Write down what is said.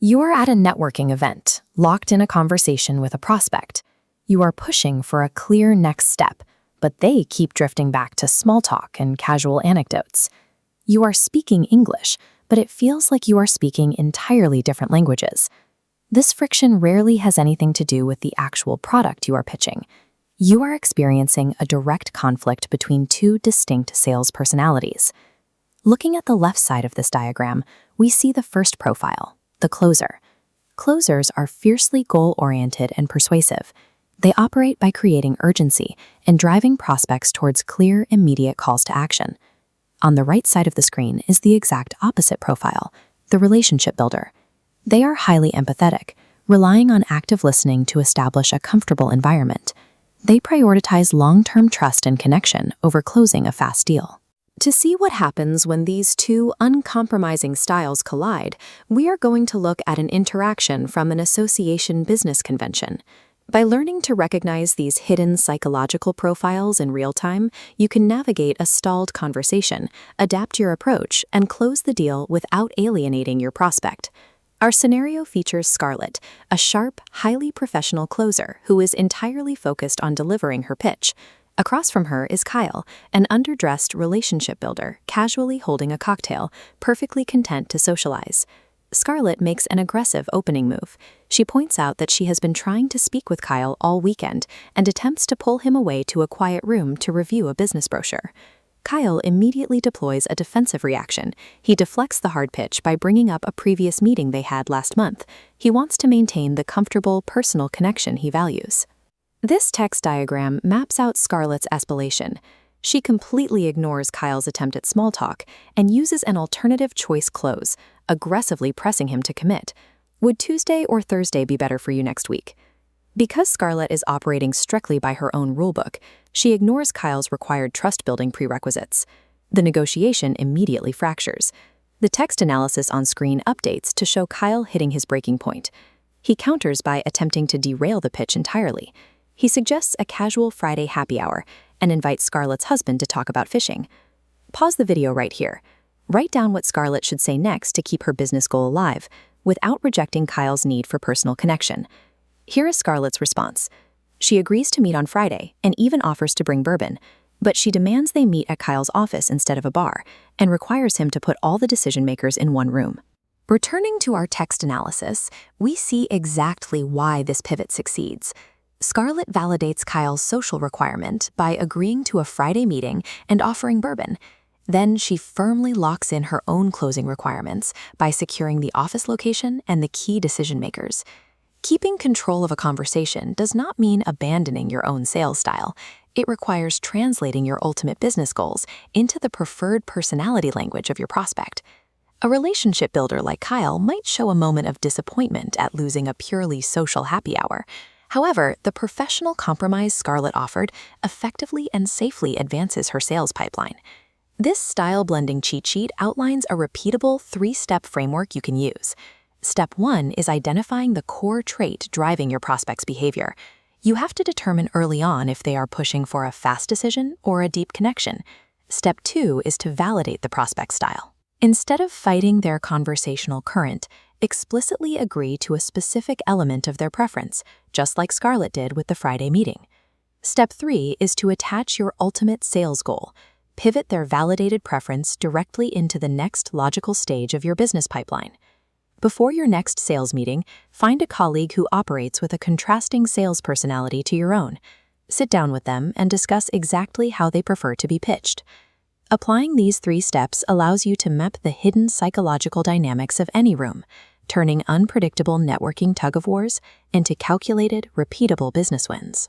You are at a networking event, locked in a conversation with a prospect. You are pushing for a clear next step, but they keep drifting back to small talk and casual anecdotes. You are speaking English, but it feels like you are speaking entirely different languages. This friction rarely has anything to do with the actual product you are pitching. You are experiencing a direct conflict between two distinct sales personalities. Looking at the left side of this diagram, we see the first profile, the closer. Closers are fiercely goal-oriented and persuasive. They operate by creating urgency and driving prospects towards clear, immediate calls to action. On the right side of the screen is the exact opposite profile, the relationship builder. They are highly empathetic, relying on active listening to establish a comfortable environment. They prioritize long-term trust and connection over closing a fast deal. To see what happens when these two uncompromising styles collide, we are going to look at an interaction from an association business convention. By learning to recognize these hidden psychological profiles in real time, you can navigate a stalled conversation, adapt your approach, and close the deal without alienating your prospect. Our scenario features Scarlett, a sharp, highly professional closer who is entirely focused on delivering her pitch. Across from her is Kyle, an underdressed relationship builder, casually holding a cocktail, perfectly content to socialize. Scarlett makes an aggressive opening move. She points out that she has been trying to speak with Kyle all weekend and attempts to pull him away to a quiet room to review a business brochure. Kyle immediately deploys a defensive reaction. He deflects the hard pitch by bringing up a previous meeting they had last month. He wants to maintain the comfortable, personal connection he values. This text diagram maps out Scarlett's escalation. She completely ignores Kyle's attempt at small talk and uses an alternative choice close, aggressively pressing him to commit. Would Tuesday or Thursday be better for you next week? Because Scarlett is operating strictly by her own rulebook, she ignores Kyle's required trust-building prerequisites. The negotiation immediately fractures. The text analysis on screen updates to show Kyle hitting his breaking point. He counters by attempting to derail the pitch entirely. He suggests a casual Friday happy hour and invites Scarlett's husband to talk about fishing. Pause the video right here. Write down what Scarlett should say next to keep her business goal alive, without rejecting Kyle's need for personal connection. Here is Scarlett's response. She agrees to meet on Friday and even offers to bring bourbon, but she demands they meet at Kyle's office instead of a bar and requires him to put all the decision-makers in one room. Returning to our text analysis, we see exactly why this pivot succeeds. Scarlett validates Kyle's social requirement by agreeing to a Friday meeting and offering bourbon. Then she firmly locks in her own closing requirements by securing the office location and the key decision-makers. Keeping control of a conversation does not mean abandoning your own sales style. It requires translating your ultimate business goals into the preferred personality language of your prospect. A relationship builder like Kyle might show a moment of disappointment at losing a purely social happy hour. However, the professional compromise Scarlett offered effectively and safely advances her sales pipeline. This style-blending cheat sheet outlines a repeatable three-step framework you can use. Step 1 is identifying the core trait driving your prospect's behavior. You have to determine early on if they are pushing for a fast decision or a deep connection. Step 2 is to validate the prospect style. Instead of fighting their conversational current, explicitly agree to a specific element of their preference, just like Scarlett did with the Friday meeting. Step 3 is to attach your ultimate sales goal. Pivot their validated preference directly into the next logical stage of your business pipeline. Before your next sales meeting, find a colleague who operates with a contrasting sales personality to your own. Sit down with them and discuss exactly how they prefer to be pitched. Applying these 3 steps allows you to map the hidden psychological dynamics of any room, turning unpredictable networking tug-of-wars into calculated, repeatable business wins.